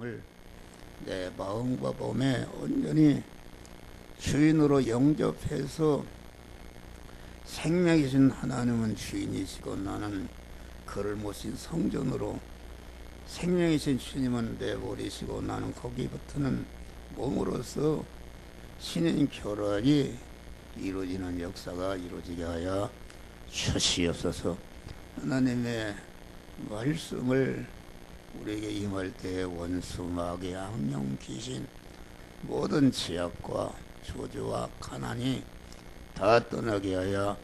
하나님을 내 마음과 몸에 온전히 주인으로 영접해서 생명이신 하나님은 주인이시고 나는 그를 모신 성전으로 생명이신 주님은 내버리시고 나는 거기 붙는 몸으로서 신인 결혼이 이루어지는 역사가 이루어지게 하여 주시옵소서. 하나님의 말씀을 우리에게 임할 때 원수, 마귀, 악령, 귀신, 모든 제약과 저주와 가난이 다 떠나게 하여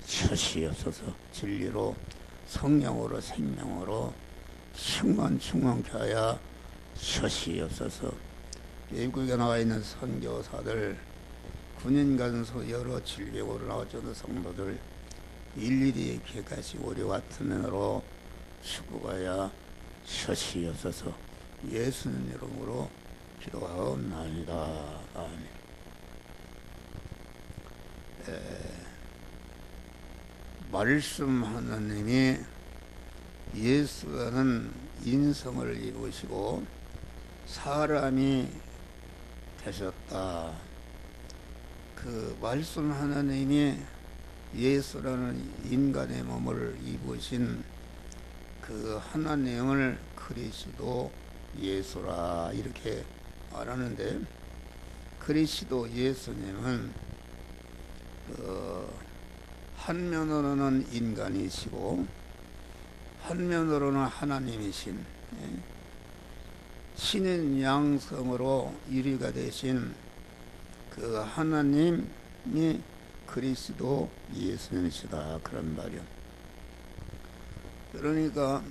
주시옵소서. 진리로 성령으로 생명으로 충만케 하여 주시옵소서. 외국에 나와 있는 선교사들, 군인 간수 여러 질병으로 나와주는 성도들 일일이 개같이 우리 같은 은혜로 축복하여 주시옵소서. 예수님 이름으로 기도하옵나이다. 아멘. 말씀 하나님이 예수라는 인성을 입으시고 사람이 되셨다. 그 말씀 하나님이 예수라는 인간의 몸을 입으신 그 하나님을 그리스도 예수라 이렇게 말하는데, 그리스도 예수님은 한면으로는 인간이시고 한면으로는 하나님이신 신인 양성으로 유리가 되신 그 하나님이 그리스도 예수님이시다 그런 말이요. 그러니까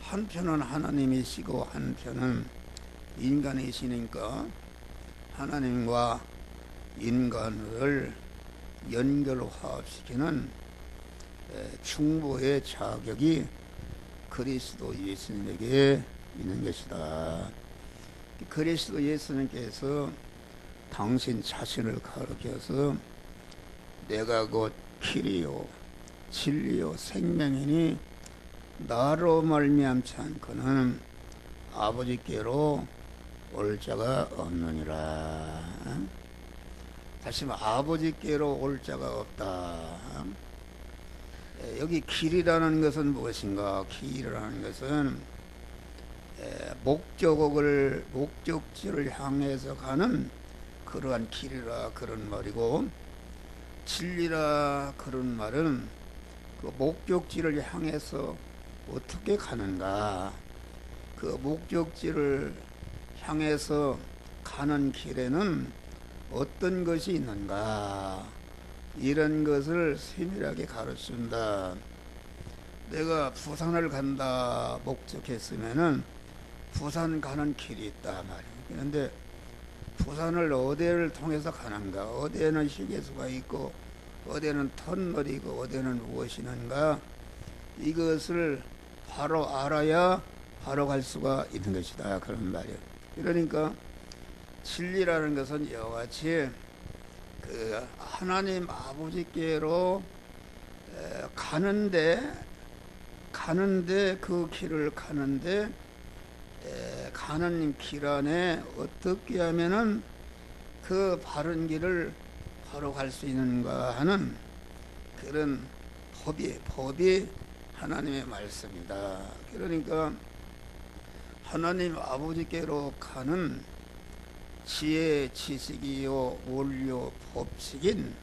한편은 하나님이시고 한편은 인간이시니까 하나님과 인간을 연결화합시키는 충보의 자격이 그리스도 예수님에게 있는 것이다. 그리스도 예수님께서 당신 자신을 가르쳐서 내가 곧 길이요 진리요 생명이니 나로 말미암지 않고는 아버지께로 올 자가 없느니라. 다시 말해 아버지께로 올 자가 없다. 여기 길이라는 것은 무엇인가? 길이라는 것은 목적지를 향해서 가는 그러한 길이라 그런 말이고, 진리라 그런 말은 그 목적지를 향해서 어떻게 가는가, 그 목적지를 향해서 가는 길에는 어떤 것이 있는가, 이런 것을 세밀하게 가르친다. 내가 부산을 간다 목적했으면은 부산 가는 길이 있다 말이에요. 그런데 부산을 어디를 통해서 가는가, 어디에는 휴게소가 있고 어디에는 터널이 있고 어디에는 무엇이 있는가, 이것을 바로 알아야 바로 갈 수가 있는 것이다 그런 말이에요. 그러니까 진리라는 것은 이와 같이 그 하나님 아버지께로 가는데 그 길을 가는데 가는 길 안에 어떻게 하면은 그 바른 길을 바로 갈 수 있는가 하는 그런 법이 하나님의 말씀이다. 그러니까 하나님 아버지께로 가는 지혜, 지식이요, 원료, 법칙인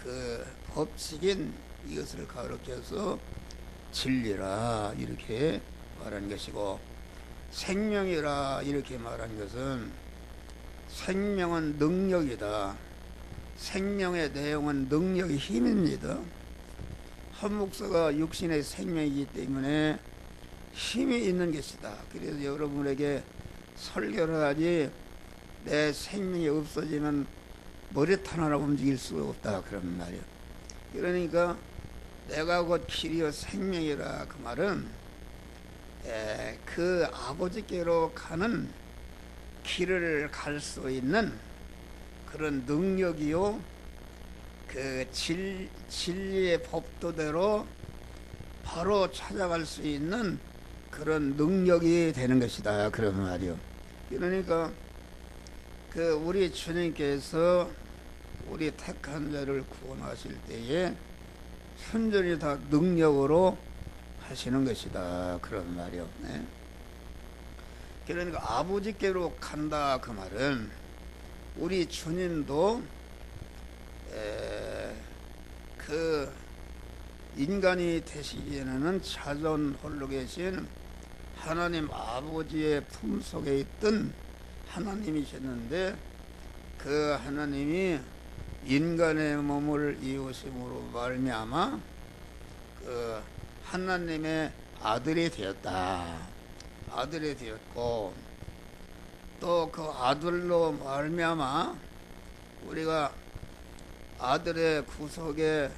그 법칙인 이것을 가르쳐서 진리라 이렇게 말하는 것이고, 생명이라 이렇게 말하는 것은 생명은 능력이다. 생명의 내용은 능력의 힘입니다. 한 목사가 육신의 생명이기 때문에 힘이 있는 것이다. 그래서 여러분에게 설교를 하지 내 생명이 없어지면 머리털 하나 움직일 수가 없다 그런 말이에요. 그러니까 내가 곧 길이요 생명이라 그 말은 그 아버지께로 가는 길을 갈 수 있는 그런 능력이요, 그 진리의 법도대로 바로 찾아갈 수 있는 그런 능력이 되는 것이다. 그런 말이요. 그러니까 그 우리 주님께서 우리 택한 자를 구원하실 때에 순전히 다 능력으로 하시는 것이다. 그런 말이요. 네. 그러니까 아버지께로 간다 그 말은 우리 주님도 그 인간이 되시기에는 자존 홀로 계신 하나님 아버지의 품속에 있던 하나님이셨는데 그 하나님이 인간의 몸을 이루심으로 말미암아 그 하나님의 아들이 되었다. 아들이 되었고 또 그 아들로 말미암아 우리가 아들의 구속에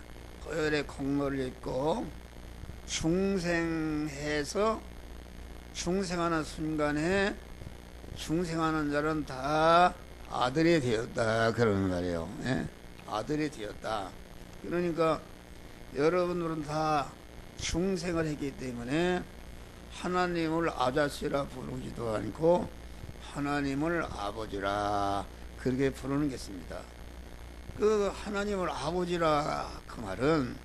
보혈의 공로를 입고 중생해서 중생하는 순간에 중생하는 자는 다 아들이 되었다. 그런 말이에요. 예? 아들이 되었다. 그러니까 여러분들은 다 중생을 했기 때문에 하나님을 아저씨라 부르지도 않고 하나님을 아버지라 그렇게 부르는 것입니다. 그 하나님을 아버지라 그 말은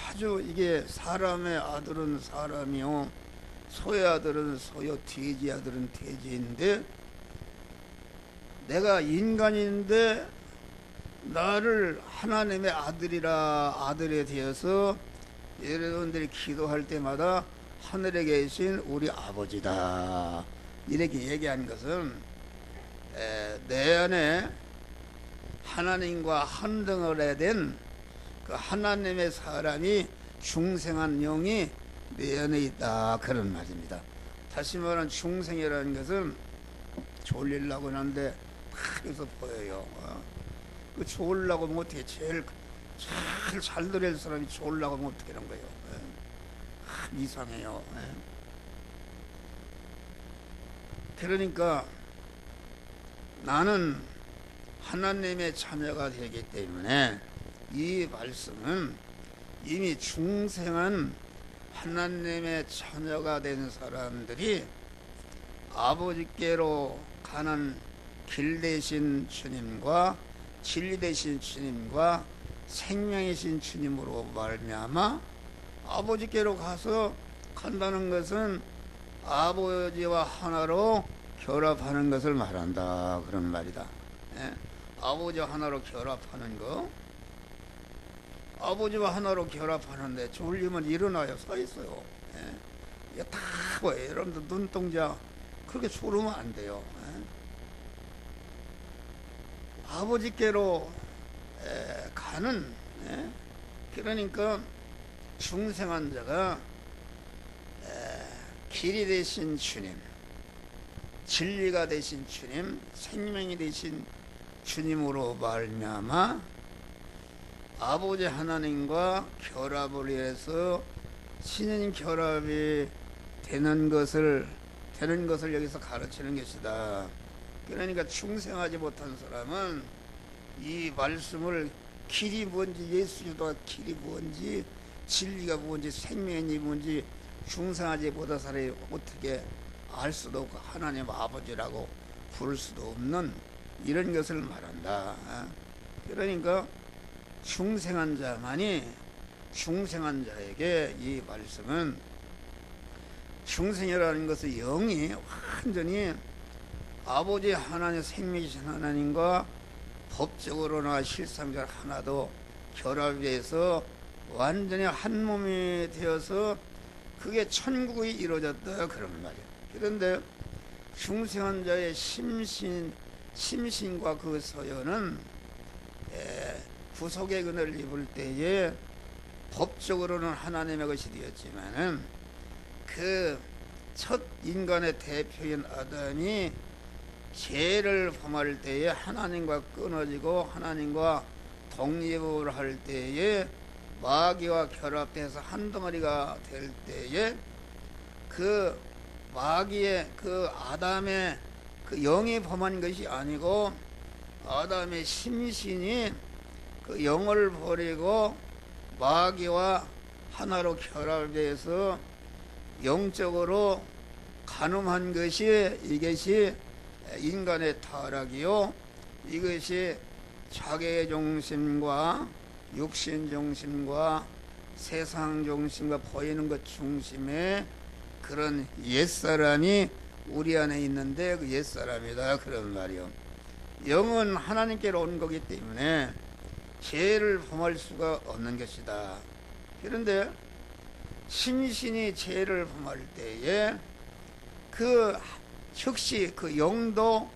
아주 이게 사람의 아들은 사람이요 소의 아들은 소요 돼지 아들은 돼지인데 내가 인간인데 나를 하나님의 아들이라 아들에 되어서 여러분들이 기도할 때마다 하늘에 계신 우리 아버지다 이렇게 얘기한 것은 내 안에 하나님과 한덩어리 된 그 하나님의 사람이 중생한 영이 내 안에 있다 그런 말입니다. 다시 말하면 중생이라는 것은 졸리려고 하는데 여기서 보여요. 그 졸라고 하면 어떻게 제일 잘 들을 사람이 졸라고 하면 어떻게 하는 거예요? 이상해요. 그러니까 나는 하나님의 자녀가 되기 때문에 이 말씀은 이미 중생한 하나님의 자녀가 된 사람들이 아버지께로 가는 길 되신 주님과 진리 되신 주님과 생명이신 주님으로 말미암아 아버지께로 가서 간다는 것은 아버지와 하나로 결합하는 것을 말한다 그런 말이다. 예? 아버지와 하나로 결합하는 거. 아버지와 하나로 결합하는데 졸리면 일어나요. 서 있어요. 예? 이게 다 보여요. 여러분들 눈동자 그렇게 졸으면 안 돼요. 예? 아버지께로 가는 그러니까 중생한 자가 길이 되신 주님, 진리가 되신 주님, 생명이 되신 주님으로 말미암아 아버지 하나님과 결합을 해서 신인 결합이 되는 것을 여기서 가르치는 것이다. 그러니까 중생하지 못한 사람은 이 말씀을 길이 뭔지 예수가 길이 뭔지 진리가 뭔지 생명이 뭔지 중생하지 못한 사람이 어떻게 알 수도 없고 하나님 아버지라고 부를 수도 없는 이런 것을 말한다. 그러니까 중생한 자만이 중생한 자에게 이 말씀은 중생이라는 것은 영이 완전히 아버지 하나님 생명이신 하나님과 법적으로나 실상적으로 하나도 결합해서 완전히 한 몸이 되어서 그게 천국이 이루어졌다 그런 말이에요. 그런데 중생한 자의 심신과 그 서연은 구속의 은혜를 입을 때에 법적으로는 하나님의 것이 되었지만은 그 첫 인간의 대표인 아담이 죄를 범할 때에 하나님과 끊어지고 하나님과 독립을 할 때에 마귀와 결합돼서 한 덩어리가 될 때에 그 마귀의 그 아담의 그 영이 범한 것이 아니고 아담의 심신이 그 영을 버리고 마귀와 하나로 결합돼서 영적으로 간음한 것이 이것이 인간의 타락이요, 이것이 자기 중심과 육신 중심과 세상 중심과 보이는 것 중심에 그런 옛사람이 우리 안에 있는데 그 옛사람이다 그런 말이요. 영은 하나님께로 온 거기 때문에 죄를 범할 수가 없는 것이다. 그런데 심신이 죄를 범할 때에 그 즉시 그 영도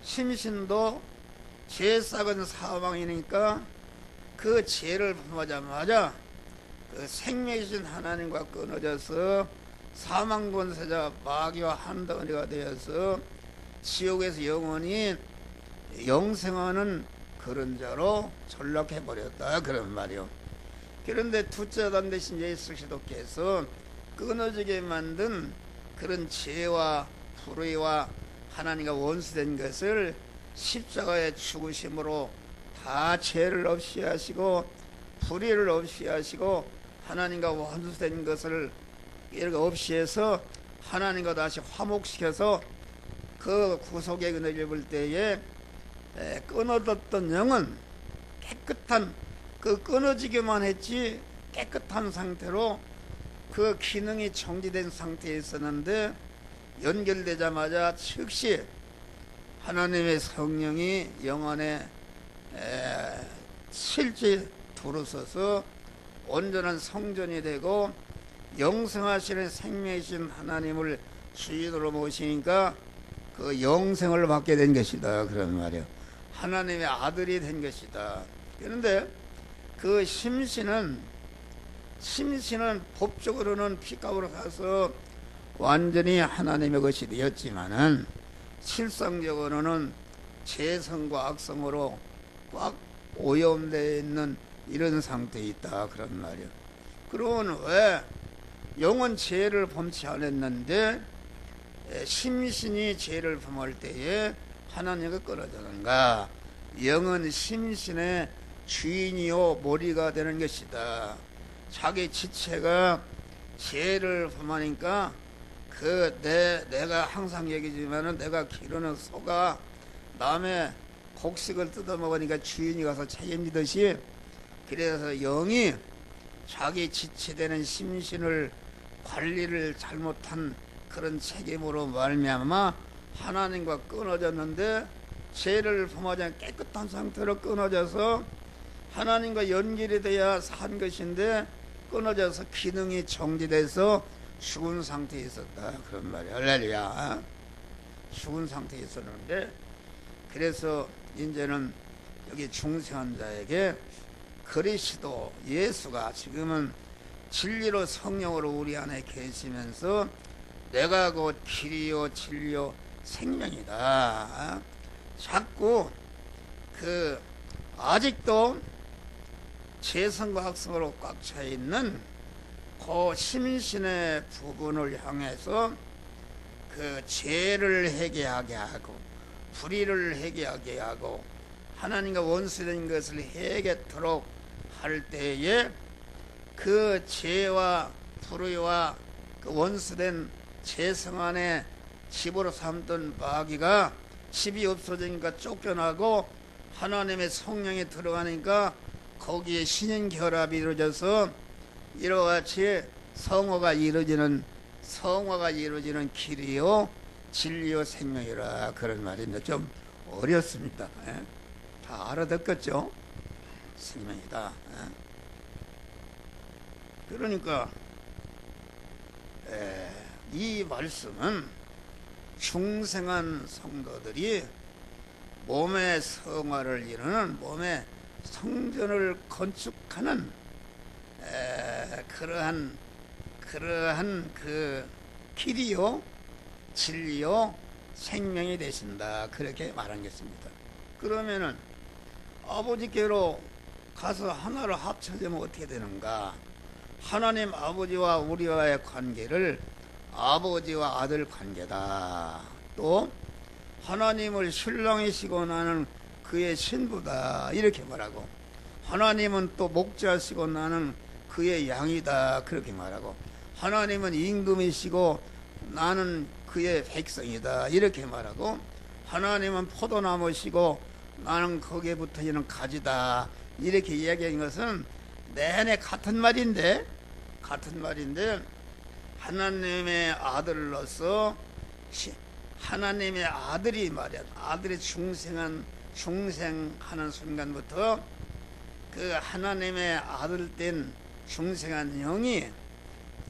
심신도 죄 싹은 사망이니까 그 죄를 범하자마자 그 생명이신 하나님과 끊어져서 사망 권세자 마귀와 한덩어리가 되어서 지옥에서 영원히 영생하는 그런 자로 전락해 버렸다 그런 말이요. 그런데 둘째 아담 대신 예수 그리스도께서 끊어지게 만든 그런 죄와 불의와 하나님과 원수된 것을 십자가의 죽으심으로 다 죄를 없이 하시고 불의를 없이 하시고 하나님과 원수된 것을 이렇게 없이 해서 하나님과 다시 화목시켜서 그 구속의 은혜를 입을 때에 끊어졌던 영은 깨끗한, 그 끊어지기만 했지 깨끗한 상태로 그 기능이 정지된 상태에 있었는데 연결되자마자 즉시 하나님의 성령이 영 안에 실제 들어서서 온전한 성전이 되고 영생하시는 생명이신 하나님을 주인으로 모시니까 그 영생을 받게 된 것이다 그런 말이에요. 하나님의 아들이 된 것이다. 그런데 그 심신은 법적으로는 피값으로 사서 완전히 하나님의 것이 되었지만은 실상적으로는 죄성과 악성으로 꽉 오염되어 있는 이런 상태에 있다 그런 말이에요. 그러면 왜 영은 죄를 범치 않았는데 심신이 죄를 범할 때에 하나님과 끊어지는가? 영은 심신의 주인이요 머리가 되는 것이다. 자기 지체가 죄를 범하니까 내가 항상 얘기지만은 내가 기르는 소가 남의 곡식을 뜯어먹으니까 주인이 가서 책임지듯이, 그래서 영이 자기 지체되는 심신을 관리를 잘못한 그런 책임으로 말미암아 하나님과 끊어졌는데 죄를 범하지 않은 깨끗한 상태로 끊어져서 하나님과 연결이 돼야 산 것인데 끊어져서 기능이 정지돼서 죽은 상태에 있었다 그런 말이야. 할렐루야. 죽은 상태에 있었는데, 그래서 이제는 여기 중생한 자에게 그리스도 예수가 지금은 진리로 성령으로 우리 안에 계시면서 내가 곧 길이요 진리요 생명이다. 자꾸 아직도 죄성과 악성으로 꽉 차 있는 그 심신의 부분을 향해서 그 죄를 회개하게 하고 불의를 회개하게 하고 하나님과 원수된 것을 회개토록 할 때에 그 죄와 불의와 그 원수된 죄성 안에 집으로 삼던 마귀가 집이 없어지니까 쫓겨나고 하나님의 성령이 들어가니까 거기에 신인 결합이 이루어져서 이와 같이 성화가 이루어지는 길이요 진리요 생명이라 그런 말인데 좀 어렵습니다. 다 알아듣겠죠? 생명이다. 그러니까 이 말씀은 중생한 성도들이 몸의 성화를 이루는 몸의 성전을 건축하는 그러한 그 길이요 진리요 생명이 되신다 그렇게 말한 것입니다. 그러면은 아버지께로 가서 하나로 합쳐지면 어떻게 되는가? 하나님 아버지와 우리와의 관계를 아버지와 아들 관계다. 또 하나님을 신랑이시고 나는 그의 신부다 이렇게 말하고, 하나님은 또 목자시고 나는 그의 양이다 그렇게 말하고, 하나님은 임금이시고 나는 그의 백성이다 이렇게 말하고, 하나님은 포도나무시고 나는 거기에 붙어있는 가지다 이렇게 이야기한 것은 내내 같은 말인데 하나님의 아들로서 하나님의 아들이 말이야, 아들이 중생하는 순간부터 그 하나님의 아들된 중생한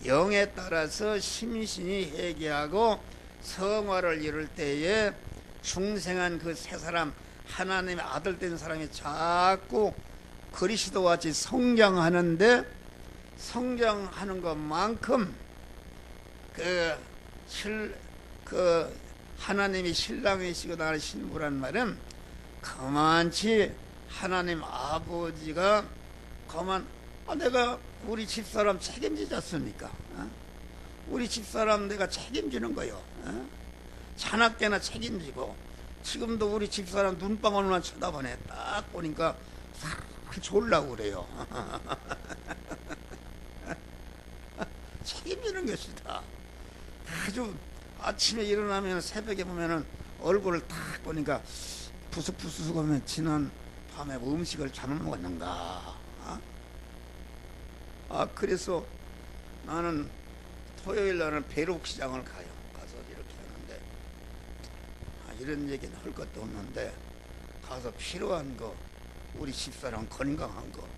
영에 따라서 심신이 회개하고 성화를 이룰 때에 중생한 그 세 사람, 하나님의 아들된 사람이 자꾸 그리스도와 같이 성장하는데, 성장하는 것만큼 그 하나님이 신랑이시고 나를 신부란 말은 그만치 하나님 아버지가 내가 우리 집사람 책임지졌으니까 우리 집사람 내가 책임지는 거요. 자나깨나 책임지고, 지금도 우리 집사람 눈방울만 쳐다보네. 딱 보니까 싹 졸라고 그래요. 책임지는 것이다. 아주 아침에 일어나면 새벽에 보면은 얼굴을 딱 보니까 부스부스하면 지난 밤에 음식을 잘못 먹었는가. 그래서 나는 토요일 날은 배록시장을 가요. 가서 이렇게 하는데 이런 얘기는 할 것도 없는데, 가서 필요한 거, 우리 집사람 건강한 거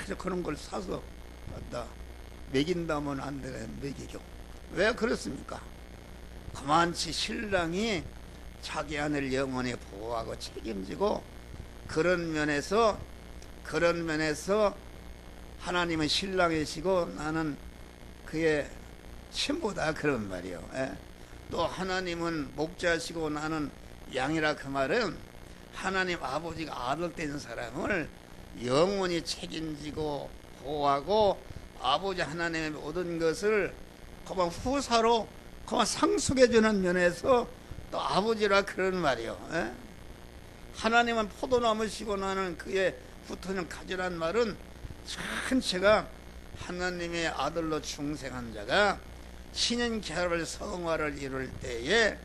아주 그런 걸 사서 갖다 먹인다면 안 되는 먹이죠. 왜 그렇습니까? 그만치 신랑이 자기 아내를 영원히 보호하고 책임지고, 그런 면에서 하나님은 신랑이시고 나는 그의 신부다 그런 말이요. 또 하나님은 목자시고 나는 양이라, 그 말은 하나님 아버지가 아들된 사람을 영원히 책임지고 보호하고 아버지 하나님의 모든 것을 그만 후사로 그만 상속해주는 면에서 또 아버지라 그런 말이요. 하나님은 포도나무시고 나는 그의 붙어있는 가지란 말은 전체가 하나님의 아들로 중생한 자가 신인 결합을 성화를 이룰 때에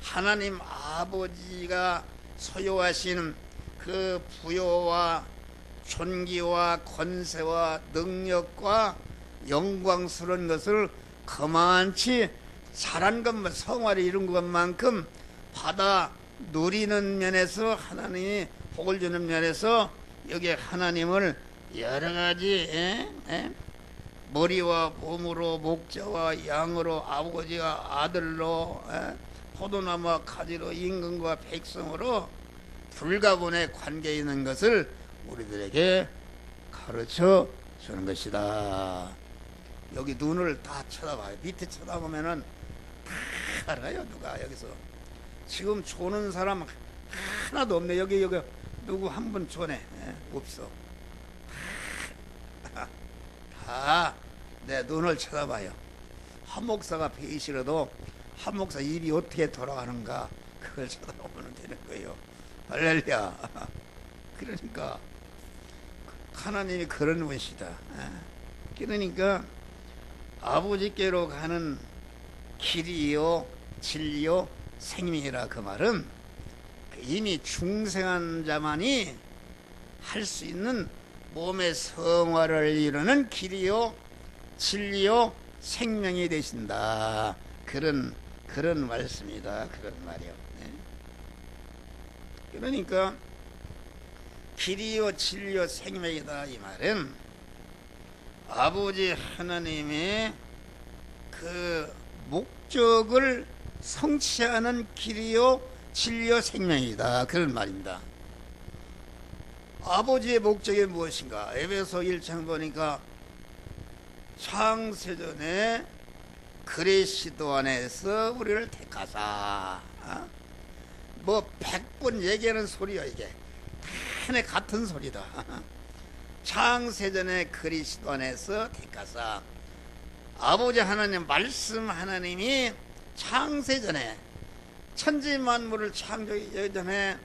하나님 아버지가 소유하신 그 부요와 존귀와 권세와 능력과 영광스러운 것을 그만치 잘한 것만, 성화를 이룬 것만큼 받아 누리는 면에서, 하나님이 복을 주는 면에서 여기에 하나님을 여러 가지 머리와 몸으로, 목자와 양으로, 아버지와 아들로, 포도나무와 가지로, 임금과 백성으로 불가분의 관계에 있는 것을 우리들에게 가르쳐 주는 것이다. 여기 눈을 다 쳐다봐요. 밑에 쳐다보면은 다 알아요. 누가 여기서 지금 조는 사람 하나도 없네. 여기 누구 한 분 조네. 없어. 다 내 눈을 쳐다봐요. 한 목사가 배이 싫어도 한 목사 입이 어떻게 돌아가는가 그걸 쳐다보면 되는 거예요. 할렐루야. 그러니까 하나님이 그런 분이시다. 그러니까 아버지께로 가는 길이요 진리요 생명이라, 그 말은 이미 중생한 자만이 할 수 있는 몸의 성화를 이루는 길이요 진리요 생명이 되신다. 그런 말씀이다. 그런 말이요. 그러니까 길이요 진리요 생명이다 이 말은 아버지 하나님의 그 목적을 성취하는 길이요 진리요 생명이다 그런 말입니다. 아버지의 목적이 무엇인가? 에베소 1장 보니까 창세전에 그리스도 안에서 우리를 택하사, 뭐 100번 얘기하는 소리야. 이게 다 같은 소리다. 창세전에 그리스도 안에서 택하사, 아버지 하나님 말씀 하나님이 창세전에 천지 만물을 창조하기 전에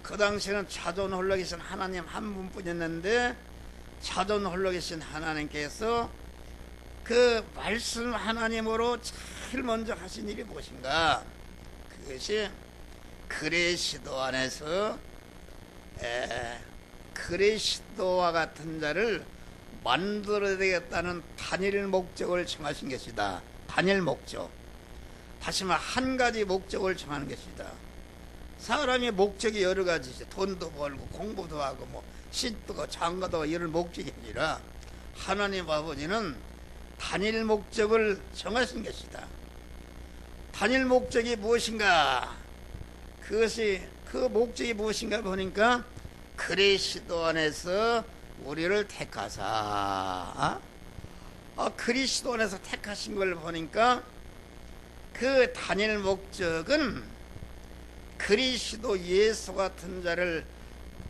그 당시에는 자존 홀로 계신 하나님 한 분뿐이었는데 자존 홀로 계신 하나님께서 그 말씀 하나님으로 제일 먼저 하신 일이 무엇인가? 그것이 그리스도 안에서 그리스도와 같은 자를 만들어야 되겠다는 단일 목적을 정하신 것이다. 단일 목적. 다시 말해 한 가지 목적을 정하는 것이다. 사람의 목적이 여러 가지죠. 돈도 벌고 공부도 하고 뭐 씻고 장가도 이런 목적이 아니라 하나님 아버지는 단일 목적을 정하신 것이다. 단일 목적이 무엇인가? 그것이 그 목적이 무엇인가 보니까 그리스도 안에서 우리를 택하사 그리스도 안에서 택하신 걸 보니까 그 단일 목적은 그리스도 예수 같은 자를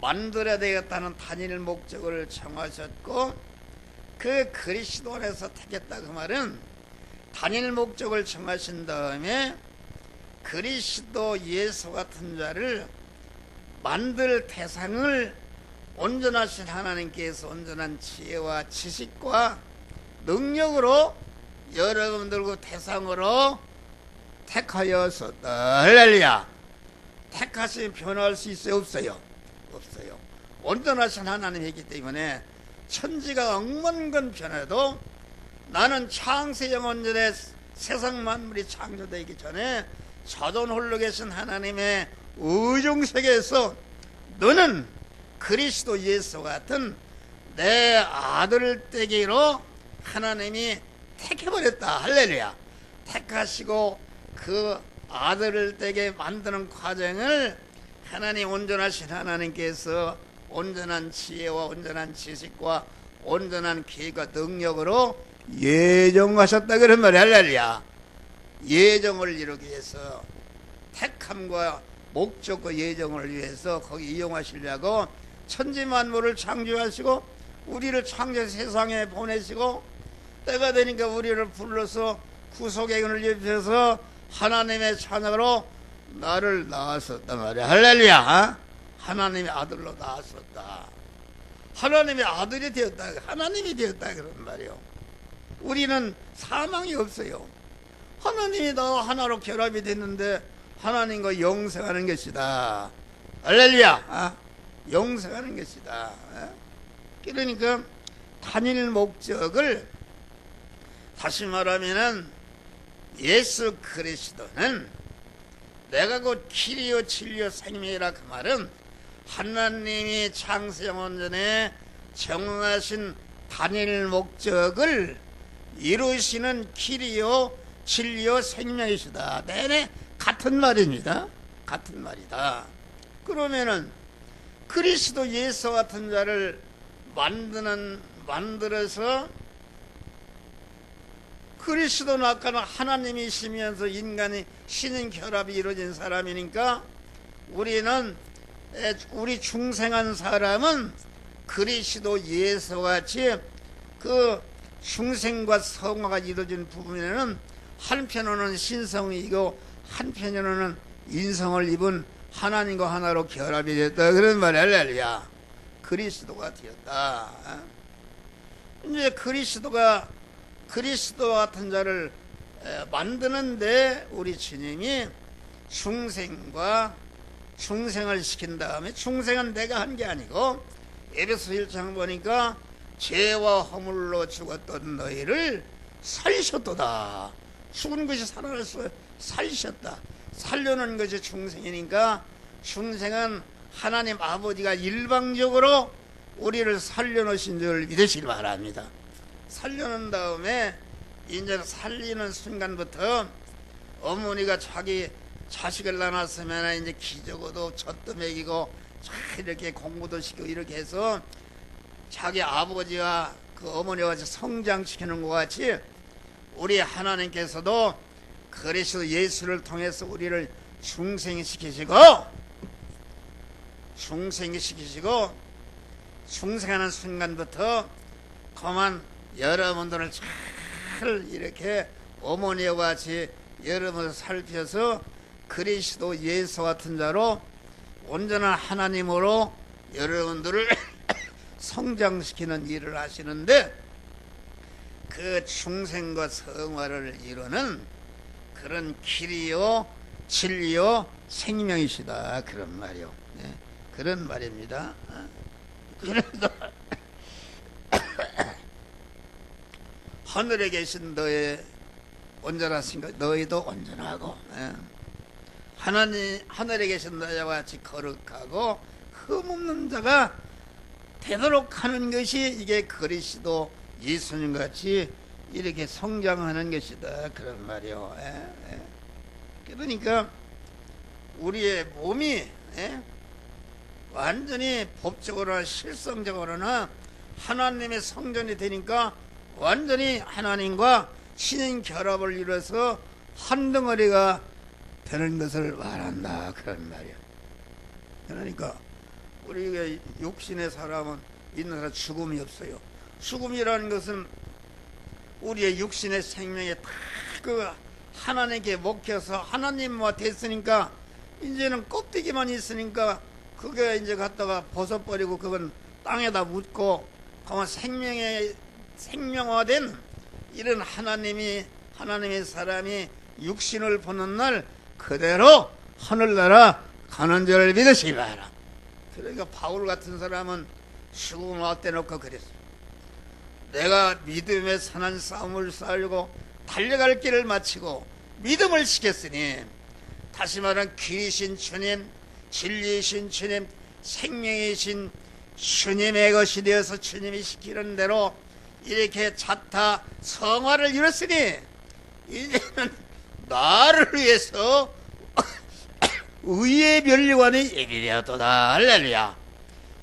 만들어야 되겠다는 단일 목적을 정하셨고 그 그리스도 안에서 택했다 그 말은 단일 목적을 정하신 다음에 그리스도 예수 같은 자를 만들 대상을 온전하신 하나님께서 온전한 지혜와 지식과 능력으로 여러분들과 대상으로 택하였었다. 할렐루야. 택하시면 변화할 수 있어요? 없어요? 없어요. 온전하신 하나님이기 때문에 천지가 억만건 변해도 나는 창세 영원전에 세상 만물이 창조되기 전에 자존 홀로 계신 하나님의 의중세계에서 너는 그리스도 예수 같은 내 아들 되기로 하나님이 택해버렸다. 할렐루야. 택하시고 그 아들을 되게 만드는 과정을 하나님 온전하신 하나님께서 온전한 지혜와 온전한 지식과 온전한 계획과 능력으로 예정하셨다 그런 말이야. 할렐루야. 예정을 이루기 위해서 택함과 목적과 예정을 위해서 거기 이용하시려고 천지만물을 창조하시고 우리를 창조 세상에 보내시고 때가 되니까 우리를 불러서 구속의 은을 입혀서 하나님의 자녀로 나를 낳았었단 말이야. 할렐루야. 하나님의 아들로 낳았었다. 하나님의 아들이 되었다. 하나님이 되었다 그런 말이요. 우리는 사망이 없어요. 하나님이 나와 하나로 결합이 됐는데 하나님과 영생하는 것이다. 할렐루야. 영생하는 것이다. 그러니까 단일 목적을 다시 말하면은 예수 그리스도는 내가 곧 길이요 진리요 생명이라 그 말은 하나님이 창세 영원전에 정하신 단일 목적을 이루시는 길이요 진리요 생명이시다. 내내 같은 말입니다. 같은 말이다. 그러면은 그리스도 예수 같은 자를 만들어서 그리스도는 아까는 하나님이시면서 인간이 신인 결합이 이루어진 사람이니까 우리 중생한 사람은 그리스도 예수같이 그 중생과 성화가 이루어진 부분에는 한편으로는 신성이고 한편으로는 인성을 입은 하나님과 하나로 결합이 됐다 그런 말이야. 할렐루야. 그리스도가 되었다. 이제 그리스도 같은 자를 만드는데 우리 주님이 중생을 시킨 다음에 중생은 내가 한 게 아니고 에베소 1장 보니까 죄와 허물로 죽었던 너희를 살리셨도다. 죽은 것이 살아날 수 살리셨다. 살려놓은 것이 중생이니까 중생은 하나님 아버지가 일방적으로 우리를 살려놓으신 줄 믿으시기 바랍니다. 살려놓은 다음에 이제 살리는 순간부터 어머니가 자기 자식을 낳았으면 이제 기저고도 젖도 먹이고 이렇게 공부도 시키고 이렇게 해서 자기 아버지와 그 어머니와 같이 성장시키는 것 같이 우리 하나님께서도 그리스도 예수를 통해서 우리를 중생시키시고 중생하는 순간부터 그만 여러분들을 잘 이렇게 어머니와 같이 여러분을 살펴서 그리스도 예수 같은 자로 온전한 하나님으로 여러분들을 성장시키는 일을 하시는데 그 중생과 성화를 이루는 그런 길이요 진리요 생명이시다 그런 말이요. 네, 그런 말입니다. 그래서 하늘에 계신 너의 온전하신 것 너희도 온전하고 하나님 하늘에 계신 너희와 같이 거룩하고 흠없는 자가 되도록 하는 것이 이게 그리스도 예수님 같이 이렇게 성장하는 것이다 그런 말이요. 그러니까 우리의 몸이 완전히 법적으로나 실성적으로나 하나님의 성전이 되니까 완전히 하나님과 신인 결합을 이뤄서 한 덩어리가 되는 것을 말한다 그런 말이야. 그러니까 우리가 육신의 사람은 있는 사람 죽음이 없어요. 죽음이라는 것은 우리의 육신의 생명에 다 그 하나님께 먹혀서 하나님과 됐으니까 이제는 껍데기만 있으니까 그게 이제 갖다가 벗어버리고 그건 땅에다 묻고 그만 생명화된 이런 하나님의 사람이 육신을 보는 날 그대로 하늘나라 가는 줄 믿으시기 바라. 그러니까 바울 같은 사람은 죽음을 앞대놓고 그랬어요. 내가 믿음의 선한 싸움을 싸우고 달려갈 길을 마치고 믿음을 지켰으니 다시 말하면 길이신 주님 진리이신 주님 생명이신 주님의 것이 되어서 주님이 시키는 대로 이렇게 자타 성화를 이뤘으니 이제는 나를 위해서 의의 면류관이 예비되었도다. 할렐루야.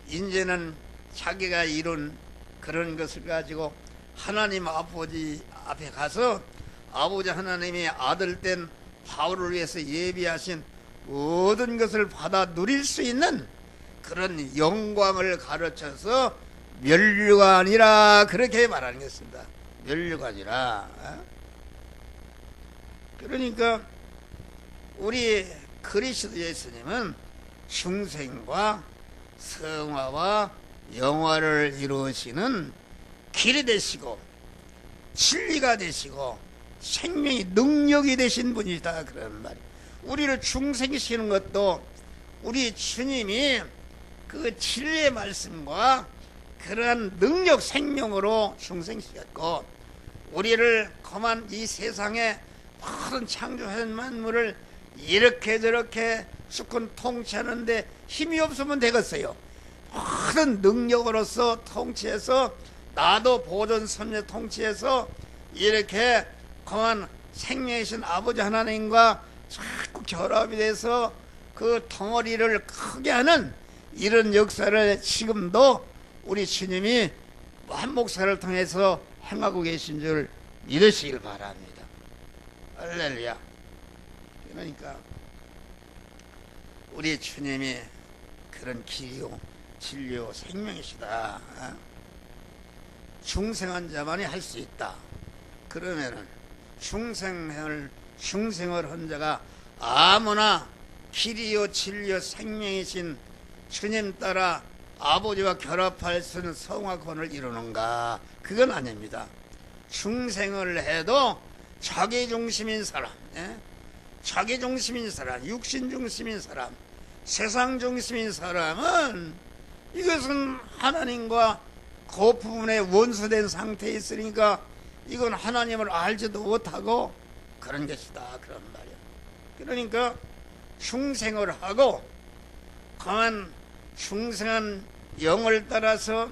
이제는 자기가 이룬 그런 것을 가지고 하나님 아버지 앞에 가서 아버지 하나님이 아들 된 바울을 위해서 예비하신 모든 것을 받아 누릴 수 있는 그런 영광을 가르쳐서 면류관이라 그렇게 말하는 것입니다. 면류관이라. 그러니까 우리 그리스도 예수님은 중생과 성화와 영화를 이루시는 길이 되시고 진리가 되시고 생명이 능력이 되신 분이다 그런 말이에요. 우리를 중생시키는 것도 우리 주님이 그 진리의 말씀과 그러한 능력 생명으로 중생시켰고 우리를 그만 이 세상에 모든 창조한 만물을 이렇게 저렇게 수군 통치하는데 힘이 없으면 되겠어요. 모든 능력으로서 통치해서 나도 보존 섭리 통치해서 이렇게 그만 생명이신 아버지 하나님과 자꾸 결합이 돼서 그 덩어리를 크게 하는 이런 역사를 지금도 우리 주님이 한 목사를 통해서 행하고 계신 줄 믿으시길 바랍니다. 할렐루야. 그러니까 우리 주님이 그런 길이요 진리요 생명이시다. 중생한 자만이 할 수 있다. 그러면은 중생을 한 자가 아무나 길이요 진리요 생명이신 주님 따라 아버지와 결합할 수 있는 성화권을 이루는가? 그건 아닙니다. 중생을 해도 자기 중심인 사람, 자기 중심인 사람, 육신 중심인 사람, 세상 중심인 사람은 이것은 하나님과 그 부분에 원수된 상태에 있으니까 이건 하나님을 알지도 못하고 그런 것이다 그런 말이야. 그러니까 중생을 하고 그만 중생한 영을 따라서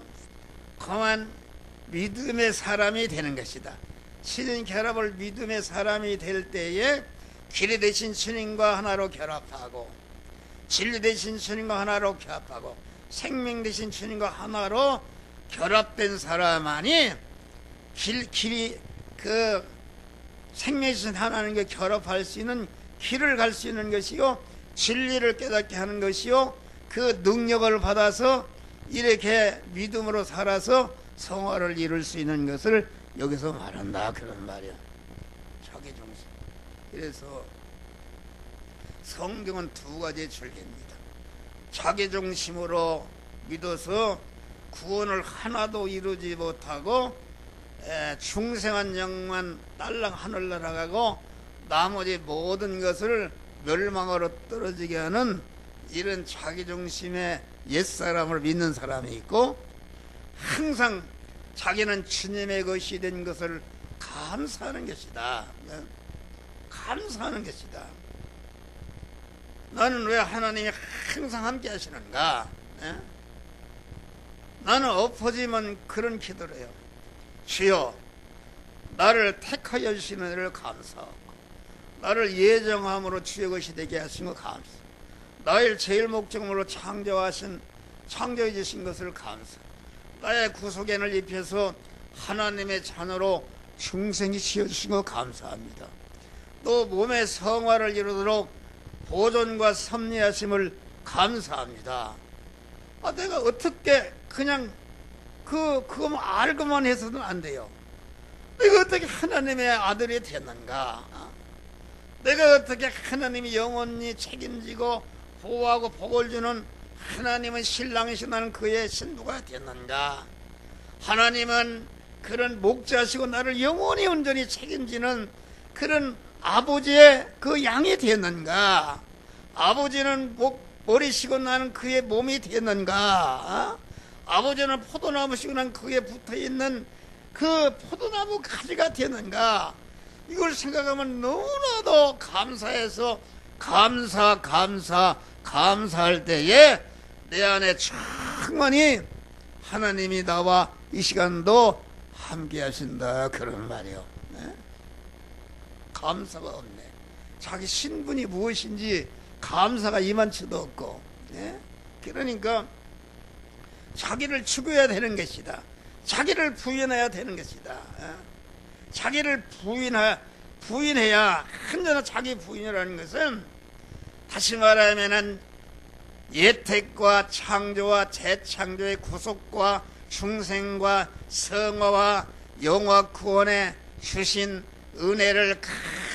그만 믿음의 사람이 되는 것이다. 신인 결합을 믿음의 사람이 될 때에 길이 되신 주님과 하나로 결합하고 진리 되신 주님과 하나로 결합하고 생명 되신 주님과 하나로 결합된 사람만이 길이 그 생명이신 하나님과 결합할 수 있는 길을 갈 수 있는 것이요 진리를 깨닫게 하는 것이요 그 능력을 받아서 이렇게 믿음으로 살아서 성화를 이룰 수 있는 것을 여기서 말한다 그런 말이야. 자기 중심. 그래서 성경은 두 가지의 줄기입니다. 자기 중심으로 믿어서 구원을 하나도 이루지 못하고 중생한 영만 딸랑 하늘 날아가고 나머지 모든 것을 멸망으로 떨어지게 하는 이런 자기중심의 옛사람을 믿는 사람이 있고, 항상 자기는 주님의 것이 된 것을 감사하는 것이다. 감사하는 것이다. 나는 왜 하나님이 항상 함께 하시는가? 나는 엎어지면 그런 기도를 해요. 주여, 나를 택하여 주시는 일을 감사하고 나를 예정함으로 주의 것이 되게 하신 것 감사, 나를 제일 목적으로 창조해 주신 것을 감사, 나의 구속엔을 입혀서 하나님의 자녀로 중생이 지어주신 것 감사합니다. 또 몸의 성화를 이루도록 보존과 섭리하심을 감사합니다. 내가 어떻게 그냥 그거 알고만 해서는 안 돼요. 내가 어떻게 하나님의 아들이 됐는가? 내가 어떻게 하나님이 영원히 책임지고 보호하고 복을 주는 하나님은 신랑이시고 나는 그의 신부가 됐는가? 하나님은 그런 목자시고 나를 영원히 온전히 책임지는 그런 아버지의 그 양이 됐는가? 아버지는 머리시고 나는 그의 몸이 됐는가? 아버지는 포도나무시고 나는 그에 붙어있는 그 포도나무 가지가 됐는가? 이걸 생각하면 너무나도 감사해서 감사할 때에 내 안에 충만히 하나님이 나와 이 시간도 함께 하신다, 그런 말이요. 감사가 없네. 자기 신분이 무엇인지 감사가 이만치도 없고, 그러니까 자기를 죽여야 되는 것이다. 자기를 부인해야 되는 것이다. 자기를 부인해야, 한전에 자기 부인이라는 것은 다시 말하면은 예택과 창조와 재창조의 구속과 중생과 성화와 영화 구원에 주신 은혜를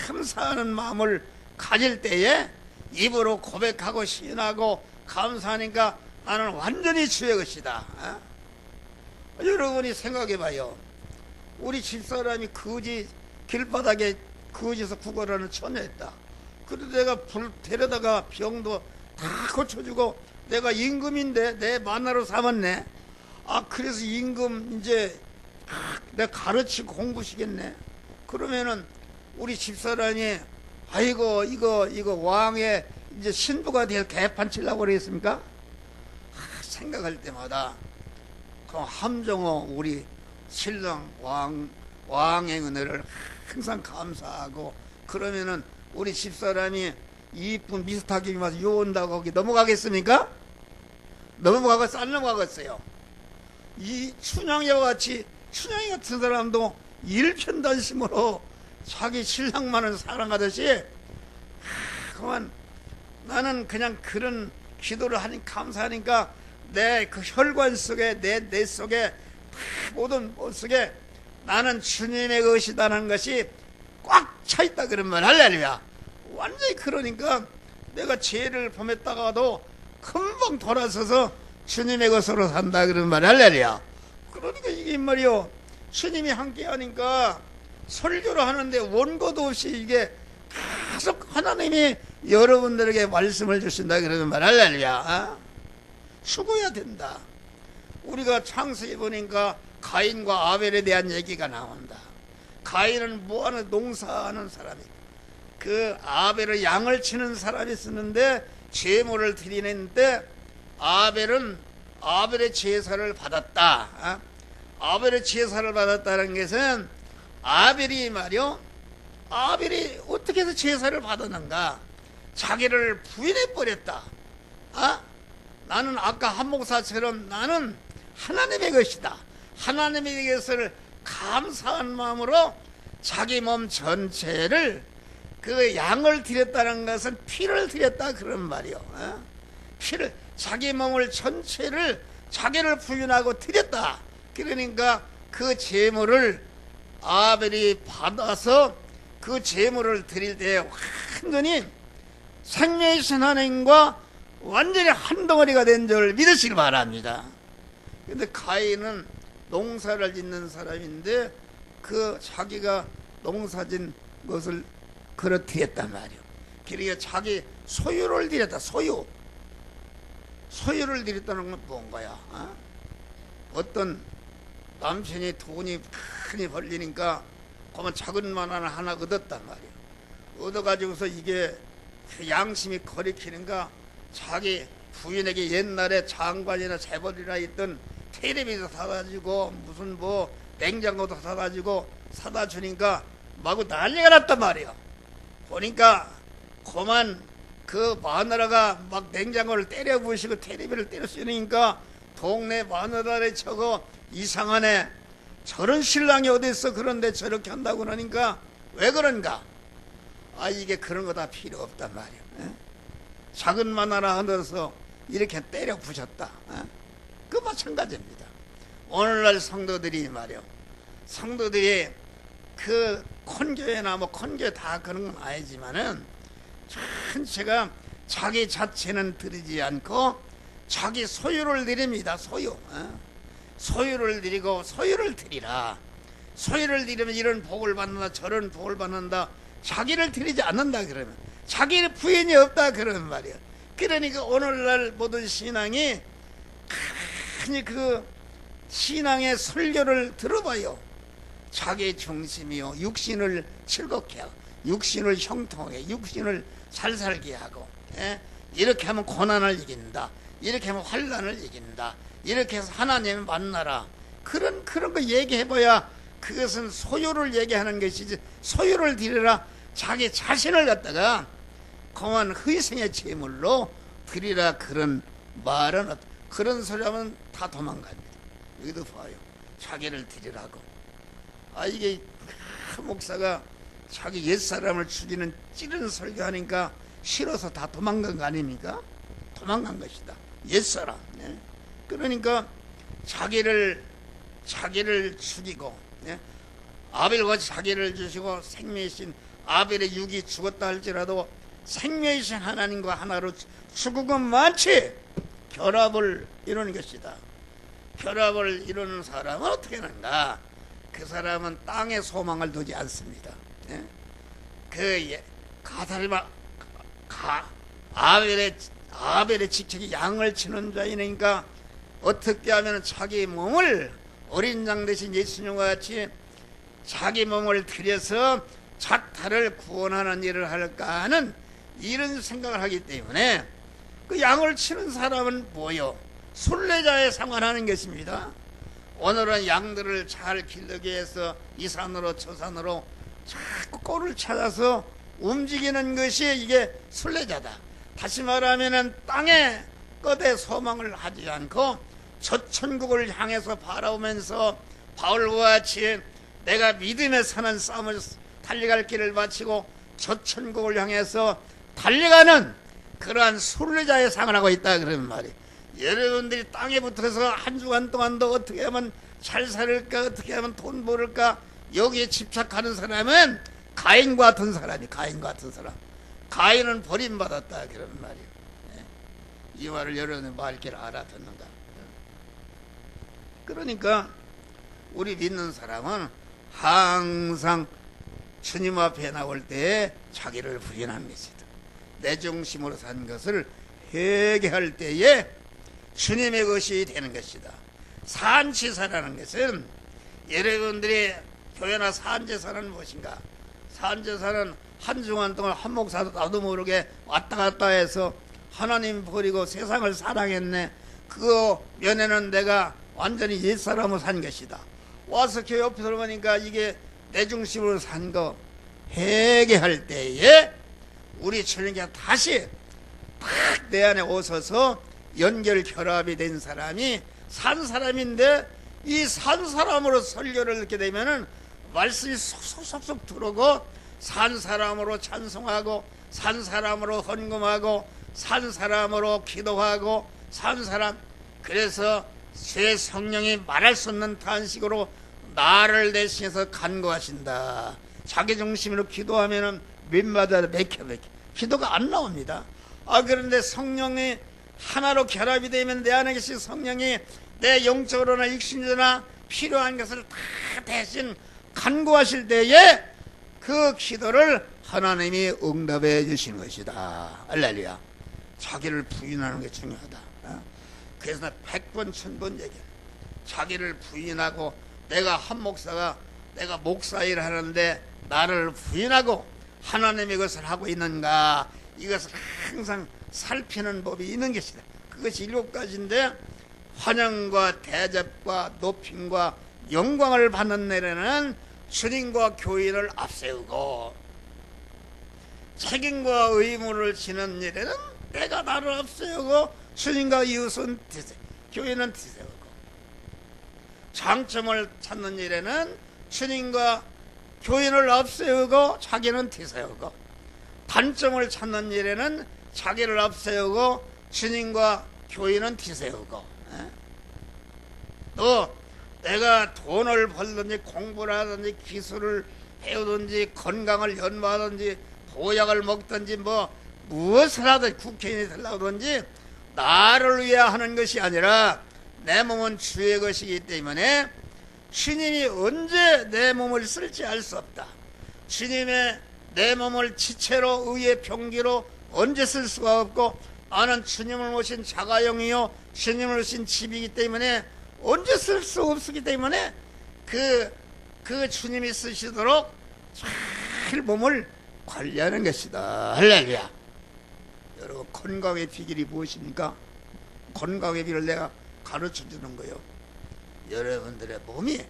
감사하는 마음을 가질 때에 입으로 고백하고 시인하고 감사하니까 나는 완전히 주의 것이다. 여러분이 생각해봐요. 우리 집사람이 길바닥에 거지에서 구걸하는 처녀였다. 그래도 내가 데려다가 병도 다 고쳐주고, 내가 임금인데 내 만나러 삼았네. 그래서 임금 이제 내가 가르치고 공부시겠네. 그러면은 우리 집사람이 아이고 이거 왕의 이제 신부가 될 개판 치려고 그랬습니까? 생각할 때마다 그 함정호 우리 신랑 왕의 은혜를 항상 감사하고, 그러면은 우리 집사람이 이쁜 미스터기 와서 요온다고 거기 넘어가겠습니까? 넘어가겠어? 안 넘어가겠어요? 이 춘향이와 같이, 춘향이 같은 사람도 일편단심으로 자기 신랑만을 사랑하듯이, 그만 나는 그냥 그런 기도를 하니 감사하니까 내 그 혈관 속에 내 속에 모든 것 속에 나는 주님의 것이다는 것이 꽉 차있다, 그런 말. 할렐루야. 완전히. 그러니까 내가 죄를 범했다가도 금방 돌아서서 주님의 것으로 산다, 그런 말. 할렐루야. 그러니까 이게 말이요, 주님이 함께 하니까 설교를 하는데 원고도 없이 이게 계속 하나님이 여러분들에게 말씀을 주신다, 그러는 말. 할렐루야. 죽어야 된다. 우리가 창세기 보니까 가인과 아벨에 대한 얘기가 나온다. 가인은 뭐하는 농사하는 사람이고, 그 아벨은 양을 치는 사람이 있었는데 제물을 드리는데 아벨은 아벨의 제사를 받았다. 아벨의 제사를 받았다는 것은 아벨이 말이요, 아벨이 어떻게 해서 제사를 받았는가? 자기를 부인해버렸다. 나는 아까 한 목사처럼 나는 하나님의 것이다. 하나님의 것을 감사한 마음으로 자기 몸 전체를, 그 양을 드렸다는 것은 피를 드렸다, 그런 말이요. 피를, 자기 몸을 전체를 자기를 부인하고 드렸다. 그러니까 그 제물을 아벨이 받아서 그 제물을 드릴 때 완전히 생명이신 하나님과 완전히 한 덩어리가 된 줄 믿으시기 바랍니다. 근데 가인은 농사를 짓는 사람인데 그 자기가 농사진 것을 그렇게 했단 말이요. 그러니까 자기 소유를 드렸다. 소유를 드렸다는 건 뭔가야? 어떤 남편이 돈이 많이 벌리니까 그만 작은 만 하나 얻었단 말이야. 얻어가지고서 이게 양심이 거리키는가 자기 부인에게 옛날에 장관이나 재벌이나 있던 텔레비도 사다 주고 무슨 뭐 냉장고도 사다 주고 사다 주니까 마구 난리가 났단 말이야. 보니까 그만 그 마누라가 막 냉장고를 때려 부시고 텔레비를 때려 쓰니까 동네 마누라를 쳐고 이상하네. 저런 신랑이 어디 있어. 그런데 저렇게 한다고 그러니까 왜 그런가? 이게 그런 거 다 필요 없단 말이야. 작은 마누라 하늘에서 이렇게 때려 부셨다. 그 마찬가지입니다. 오늘날 성도들이 말이요. 성도들이 그 콘교회나 뭐 콘교회 다 그런 건 아니지만은 전체가 자기 자체는 드리지 않고 자기 소유를 드립니다. 소유를 드리고 소유를 드리라. 소유를 드리면 이런 복을 받는다 저런 복을 받는다. 자기를 드리지 않는다 그러면 자기의 부인이 없다 그러는 말이야. 그러니까 오늘날 모든 신앙이 아니 그 신앙의 설교를 들어봐요. 자기 중심이요 육신을 즐겁게 하고 육신을 형통하게 육신을 잘 살게 하고 이렇게 하면 고난을 이긴다. 이렇게 하면 환난을 이긴다. 이렇게 해서 하나님을 만나라. 그런 거 얘기해봐야 그것은 소유를 얘기하는 것이지. 소유를 드리라. 자기 자신을 갖다가 그만 희생의 제물로 드리라. 그런 말은 그런 소리 하면 다 도망갑니다. 여기도 봐요. 자기를 드리라고. 이게 목사가 자기 옛사람을 죽이는 찌르는 설교하니까 싫어서 다 도망간 거 아닙니까? 도망간 것이다. 옛사람. 그러니까 자기를 죽이고 아벨과 자기를 주시고 생명이신 아벨의 육이 죽었다 할지라도 생명이신 하나님과 하나로 죽은 많지 결합을 이루는 것이다. 결합을 이루는 사람은 어떻게 하는가? 그 사람은 땅에 소망을 두지 않습니다. 아벨의 직책이 양을 치는 자이니까 어떻게 하면 자기 몸을 어린 양 대신 예수님과 같이 자기 몸을 들여서 자타를 구원하는 일을 할까 하는 이런 생각을 하기 때문에 그 양을 치는 사람은 뭐요? 순례자에 상관하는 것입니다. 오늘은 양들을 잘 기르기 위해서 이 산으로 저 산으로 자꾸 꼴을 찾아서 움직이는 것이 이게 순례자다. 다시 말하면 땅에 끝에 소망을 하지 않고 저 천국을 향해서 바라보면서 바울과 같이 내가 믿음에 사는 싸움을 달려갈 길을 마치고 저 천국을 향해서 달려가는 그러한 순례자에 상관하고 있다 그런 말이. 여러분들이 땅에 붙어서 한 주간 동안도 어떻게 하면 잘 살을까 어떻게 하면 돈 벌을까 여기에 집착하는 사람은 가인과 같은 사람이 가인은 버림받았다 그런 말이에요. 이 말을 여러분이 말길 알아듣는가. 그러니까 우리 믿는 사람은 항상 주님 앞에 나올 때에 자기를 부인하는 것이다. 내 중심으로 산 것을 회개할 때에 주님의 것이 되는 것이다. 산지사라는 것은 여러분들이 교회나 산제사는 무엇인가? 산제사는 한 주간 동안 한 목사도 나도 모르게 왔다 갔다 해서 하나님 버리고 세상을 사랑했네. 그거 면에는 내가 완전히 옛사람으로 산 것이다. 와서 교회 옆에 들어보니까 이게 내 중심으로 산 거 회개할 때에 우리 주님께 다시 딱 내 안에 오셔서 연결 결합이 된 사람이 산 사람인데 이 산 사람으로 설교를 듣게 되면은 말씀이 속속속속 들어오고 산 사람으로 찬송하고 산 사람으로 헌금하고 산 사람으로 기도하고 산 사람 그래서 제 성령이 말할 수 없는 탄식으로 나를 대신해서 간구하신다. 자기 중심으로 기도하면은 밑마다 맥혀 기도가 안 나옵니다. 그런데 성령이 하나로 결합이 되면 내 안에 계신 성령이 내 영적으로나 육신으로나 필요한 것을 다 대신 간구하실 때에 그 기도를 하나님이 응답해 주시는 것이다. 할렐루야. 자기를 부인하는 게 중요하다. 그래서 나 100번 1000번 얘기해. 자기를 부인하고, 내가 한 목사가 내가 목사 일을 하는데 나를 부인하고 하나님의 것을 하고 있는가, 이것을 항상 살피는 법이 있는 것이다. 그것이 7가지인데, 환영과 대접과 높임과 영광을 받는 날에는 주님과 교인을 앞세우고, 책임과 의무를 지는 일에는 내가 나를 앞세우고 주님과 이웃은 교인은 뒤세우고, 장점을 찾는 일에는 주님과 교인을 앞세우고 자기는 뒤세우고, 단점을 찾는 일에는 자기를 앞세우고 주님과 교인은 뒤세우고. 또 내가 돈을 벌든지 공부를 하든지 기술을 배우든지 건강을 연마하든지 보약을 먹든지 무엇을 하든 국회의원이 되려고 하든지 나를 위해 하는 것이 아니라 내 몸은 주의 것이기 때문에 주님이 언제 내 몸을 쓸지 알 수 없다. 주님의 내 몸을 지체로 의의 병기로 언제 쓸 수가 없고, 나는 주님을 모신 자가용이요 주님을 모신 집이기 때문에 언제 쓸 수 없기 때문에 그 주님이 쓰시도록 잘 몸을 관리하는 것이다. 할렐루야. 여러분, 건강의 비결이 무엇입니까? 건강의 비결을 내가 가르쳐 주는 거예요. 여러분들의 몸이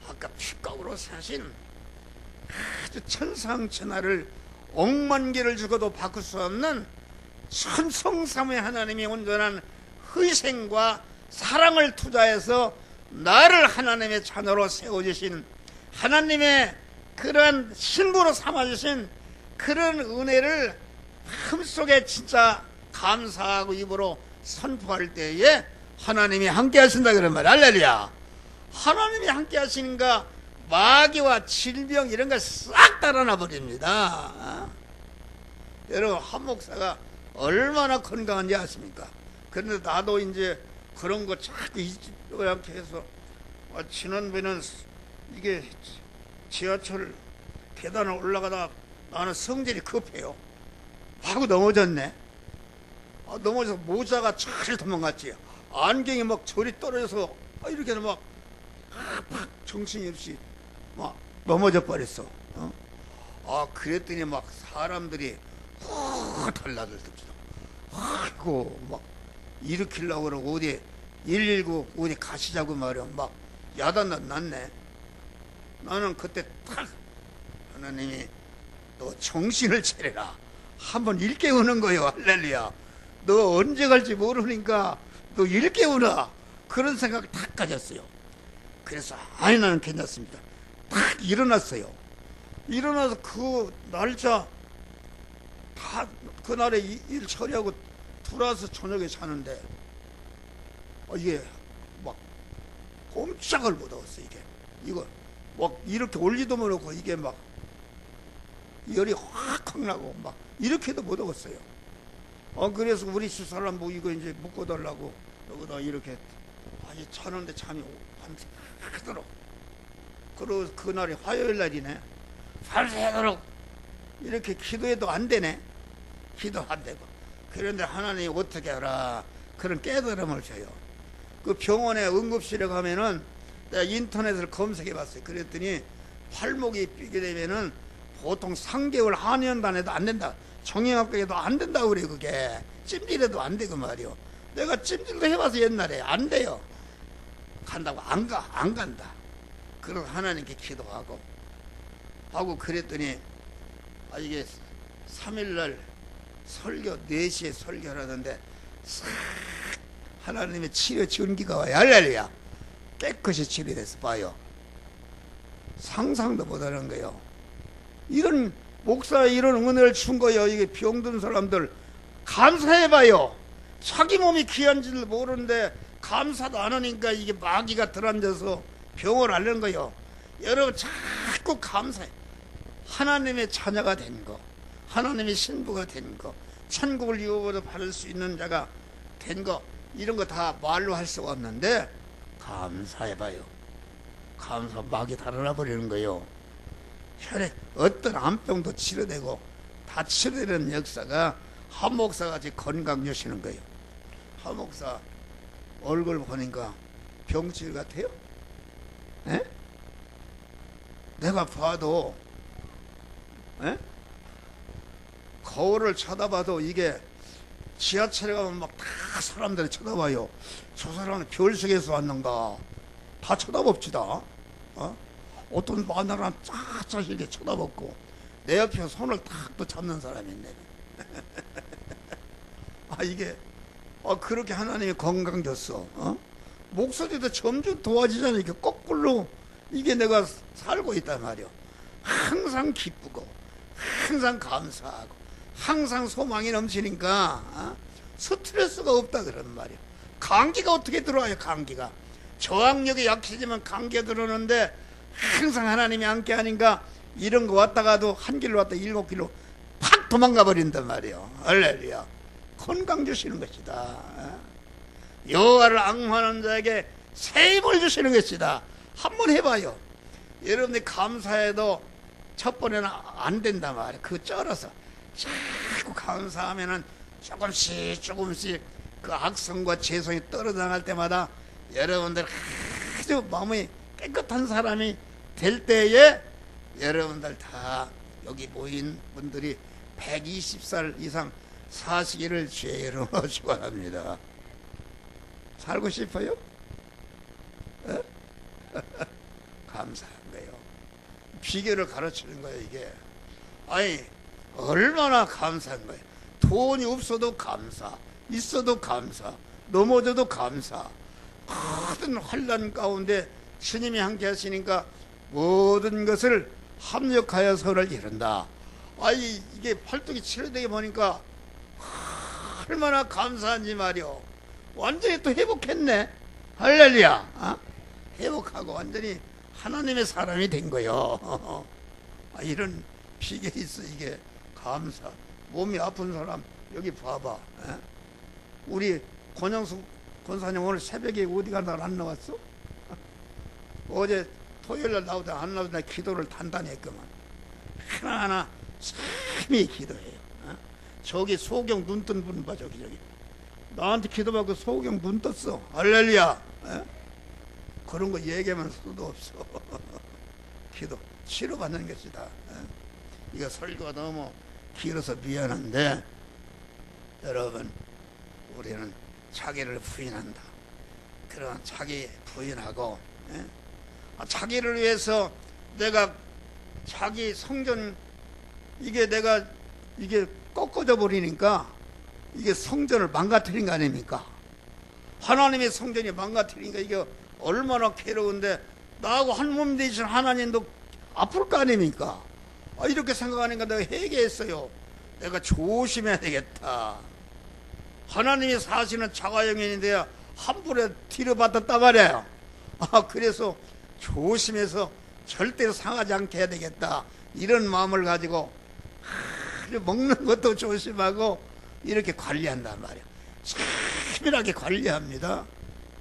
아까 피값으로 사신 아주 천상천하를 억만 개를 주고도 바꿀 수 없는 천성삼의 하나님이 온전한 희생과 사랑을 투자해서 나를 하나님의 자녀로 세워주신 하나님의 그런 신부로 삼아주신 그런 은혜를 마음속에 진짜 감사하고 입으로 선포할 때에 하나님이 함께 하신다 그런 말. 할렐루야. 하나님이 함께 하시는가 마귀와 질병 이런 거 싹 달아나 버립니다. 여러분, 한 목사가 얼마나 건강한지 아십니까? 그런데 나도 이제 그런 거 자꾸 이렇게 해서, 지난번에는 이게 지하철 계단을 올라가다 나는 성질이 급해요. 하고 넘어졌네. 넘어져서 모자가 잘 도망갔지. 안경이 막 저리 떨어져서 이렇게 막 정신이 없이 막 넘어져 버렸어. 그랬더니 막 사람들이 달라들더라. 아이고, 막 일으키려고 그러고 어디 119 어디 가시자고 말이야. 막 야단 났네. 나는 그때 탁 하나님이 너 정신을 차려라. 한번 일깨우는 거예요. 할렐루야. 너 언제 갈지 모르니까 너 일깨우라. 그런 생각을 탁 가졌어요. 그래서 아니 나는 괜찮습니다. 탁 일어났어요. 일어나서 그 날짜 다 그날에 일 처리하고 들어와서 저녁에 자는데 이게 막 꼼짝을 못 하겠어. 이거 막 이렇게 올리도 못하고 이게 막 열이 확 나고 막 이렇게도 못 하겠어요. 그래서 우리 집사람 이거 이제 묶어달라고 여기다 이렇게 자는데 잠이 밤새도록. 그리고 그날이 화요일 날이네. 밤새도록 이렇게 기도해도 안 되네. 기도 안 되고. 그런데 하나님이 어떻게 하라 그런 깨달음을 줘요. 그 병원에 응급실에 가면은 내가 인터넷을 검색해 봤어요. 그랬더니 팔목이 삐게 되면은 보통 3개월 한의원단에도 안 된다. 정형외과에도 안 된다고 그래. 그게 찜질해도 안 되고 말이요. 내가 찜질도 해봐서 옛날에 안 돼요. 간다고 안 간다. 그래서 하나님께 기도하고 그랬더니 이게 3일날 설교 4시에 설교를 하는데 싹 하나님의 치료 전기가 와요. 할렐루야. 깨끗이 치료돼서 봐요. 상상도 못하는 거예요. 이런 목사 이런 은혜를 준 거예요. 이게 병든 사람들 감사해봐요. 자기 몸이 귀한 줄 모르는데 감사도 안 하니까 이게 마귀가 들어앉아서 병을 앓는 거예요. 여러분 자꾸 감사해. 하나님의 자녀가 된 거, 하나님의 신부가 된 거, 천국을 유업으로 받을 수 있는 자가 된 거, 이런 거 다 말로 할 수가 없는데 감사해봐요. 감사 막이 달아나 버리는 거요. 혈액 어떤 암병도 치료되고 다 치료되는 역사가 한 목사같이 건강 주시는 거예요. 한 목사 얼굴 보니까 병실 같아요? 에? 내가 봐도 거울을 쳐다봐도 이게 지하철에 가면 막 다 사람들이 쳐다봐요. 저 사람은 별 속에서 왔는가 다 쳐다봅시다. 어떤 마누라는 쫙쫙 이렇게 쳐다보고 내 옆에 손을 탁 또 잡는 사람이 있네. 이게 그렇게 하나님이 건강 줬어. 목소리도 점점 도와지잖아. 이게 거꾸로 이게 내가 살고 있단 말이야. 항상 기쁘고 항상 감사하고 항상 소망이 넘치니까 스트레스가 없다 그런 말이야. 감기가 어떻게 들어와요? 감기가 저항력이 약해지면 감기가 들어오는데 항상 하나님이 함께 하니까 이런 거 왔다가도 한 길로 왔다 7길로 팍 도망가 버린단 말이야. 할렐루야. 건강 주시는 것이다. 여호와를 앙호하는 자에게 새 힘을 주시는 것이다. 한번 해봐요. 여러분이 감사해도 첫 번에는 안 된단 말이야. 그거 쩔어서 자꾸 감사하면은 조금씩 그 악성과 죄성이 떨어져 나갈 때마다 여러분들 아주 마음이 깨끗한 사람이 될 때에 여러분들 다 여기 모인 분들이 120살 이상 사시기를 주의 이름으로 축원합니다. 살고 싶어요? 감사한 거예요. 비결을 가르치는 거예요. 이게 얼마나 감사한 거예요. 돈이 없어도 감사, 있어도 감사, 넘어져도 감사. 모든 환난 가운데 주님이 함께 하시니까 모든 것을 합력하여 서를 이룬다. 이게 활동이 치료되게 보니까 얼마나 감사한지 말이오. 완전히 또 회복했네. 할렐루야. 회복하고 완전히 하나님의 사람이 된 거요. 이런 비결이 있어. 이게 감사. 몸이 아픈 사람 여기 봐봐. 우리 권영숙 권사님 오늘 새벽에 어디 간다고 안 나왔어? 어제 토요일날 나오다 안 나오다 기도를 단단히 했구만. 하나하나 참히 기도해요. 저기 소경 눈 뜬 분 봐. 저기 나한테 기도받고 소경 눈 떴어. 할렐루야. 그런 거 얘기하면 수도 없어. 기도 치료받는 것이다. 이거 설교가 너무 길어서 미안한데 여러분 우리는 자기를 부인한다. 그런 자기 부인하고 자기를 위해서 내가 자기 성전 내가 꺾어져 버리니까 이게 성전을 망가뜨린 거 아닙니까? 하나님의 성전이 망가뜨리니까 이게 얼마나 괴로운데 나하고 한 몸 되신 하나님도 아플 거 아닙니까? 이렇게 생각하니까 내가 회개했어요. 내가 조심해야 되겠다. 하나님이 사시는 자가용인인데야 함부로 뒤로 받았단 말이에요. 그래서 조심해서 절대로 상하지 않게 해야 되겠다. 이런 마음을 가지고 먹는 것도 조심하고 이렇게 관리한단 말이에요. 세밀하게 관리합니다.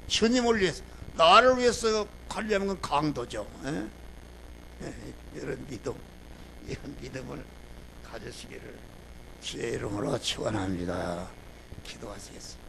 주님을 위해서, 나를 위해서 관리하는 건 강도죠. 이런 믿음을 가지시기를 주의 이름으로 축원합니다. 기도하시겠습니다.